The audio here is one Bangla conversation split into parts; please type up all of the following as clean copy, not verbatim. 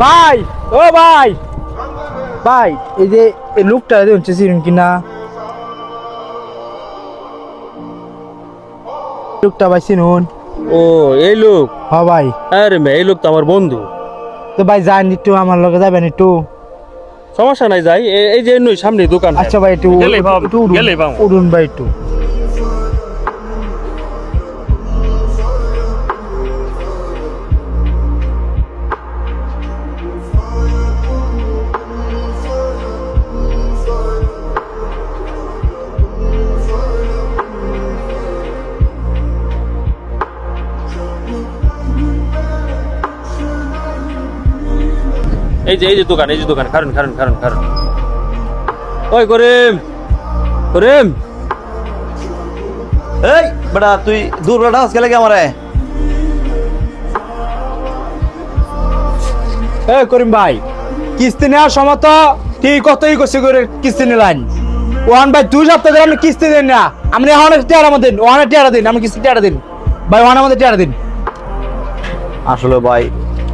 ভাই, ও ভাই, ভাই, এই যে এই লোকটা হচ্ছে চিনেন কিনা? লোকটা ভাই চিনুন? ও এই লোক? হ্যাঁ ভাই। আরে এই লোক তো আমার বন্ধু। তো ভাই যান একটু, আমার লগে যাবেন একটু? সমস্যা নাই, যাই। এই যে নই সামনে দোকান। আচ্ছা ভাই, একটু একটু উঠুন ভাই একটু। এই যে দোকান, এই যে দোকান। কারণ কারণ কারণ কারণ ওই করিম, করিম। এই বেটা, তুই দূর বেটা হাস গেলে কি আমারে? এ করিম ভাই, কিস্তি নেওয়ার সময় তো ঠিক কতই করছে করে কিস্তি নিলেন। ওয়ান ভাই 2 সপ্তাহ ধরে আপনি কিস্তি দেন না। আপনি অনেক টিয়ারা মধ্যে অনেক টিয়ারা দিন, আপনি কিস্তি টিয়ারা দিন ভাই, ওয়ান আমাদের টিয়ারা দিন। আসলে ভাই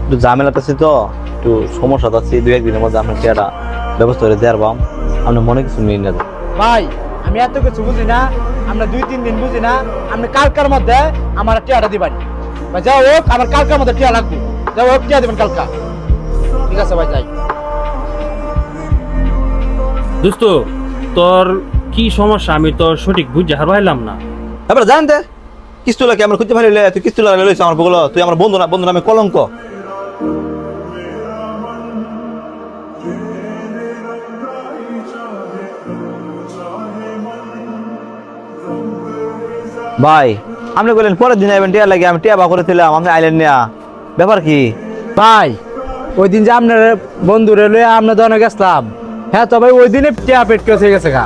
একটু ঝামেলাতে আছি তো, একটু সমস্যা আছে। 2-1 দিনের মধ্যে আপনার টিয়াটা ব্যবস্থা করে দেওয়ার বাম। আপনি মনে কিছু নিয়ে নেন ভাই, আমি এত কিছু বুঝি না, আমরা 2-3 দিন বুঝি না। আপনি কালকার মধ্যে আমার টিয়াটা দিবেন ভাই। যাও হোক, আমার কালকার মধ্যে টিয়া লাগবে। যাও হোক, টিয়া দিবেন কালকা। ঠিক আছে ভাই, যাই। দোস্ত, তোর কি সমস্যা আমি তো সঠিক বুঝতে পারলাম না। এবার জানেন তে কিস্তি লাগে আমরা খুঁজতে পারি। তুই কিস্তি লাগে লইছ আমার বগল, তুই আমার বন্ধু না, বন্ধু নামে কলঙ্ক। ভাই আপনি বললেন পরের দিন আইবেন, টিয়া লাগে। আমি টিয়া বা করেছিলাম, আপনি আইলেন না, ব্যাপার কি? ভাই, ওই দিন যে আপনার বন্ধুরে লয়ে আমরা দনে গেছিলাম, হ্যাঁ তো ভাই ওই দিনে টিয়া পেট কেসে গেছে গা।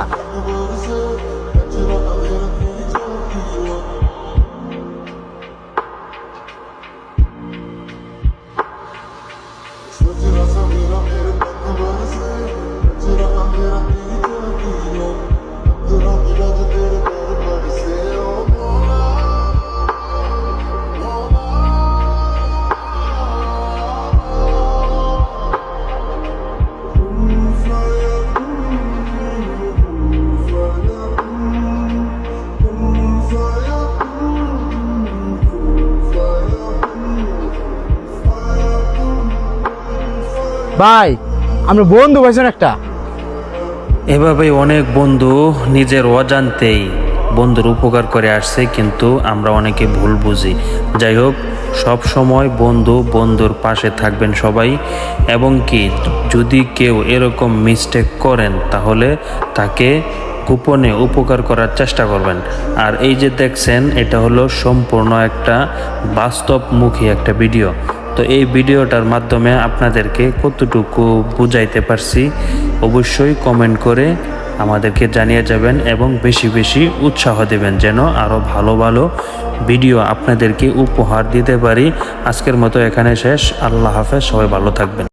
ভাই, আমরা বন্ধু পাইছেন একটা। এভাবে অনেক বন্ধু নিজের অজান্তেই বন্ধুর উপকার করে আসছে, কিন্তু আমরা অনেকে ভুল বুঝি। যাই হোক, সব সময় বন্ধু বন্ধুর পাশে থাকবেন সবাই। এবং কি যদি কেউ এরকম মিস্টেক করেন তাহলে তাকে গোপনে উপকার করার চেষ্টা করবেন। আর এই যে দেখছেন, এটা হলো সম্পূর্ণ একটা বাস্তবমুখী একটা ভিডিও। তো এই ভিডিওটার মাধ্যমে আপনাদেরকে কতটুকু বুঝাইতে পারছি অবশ্যই কমেন্ট করে আমাদেরকে জানিয়ে যাবেন এবং বেশি বেশি উৎসাহ দেবেন যেন আরও ভালো ভালো ভিডিও আপনাদেরকে উপহার দিতে পারি। আজকের মতো এখানে শেষ। আল্লাহ হাফেজ, সবাই ভালো থাকবেন।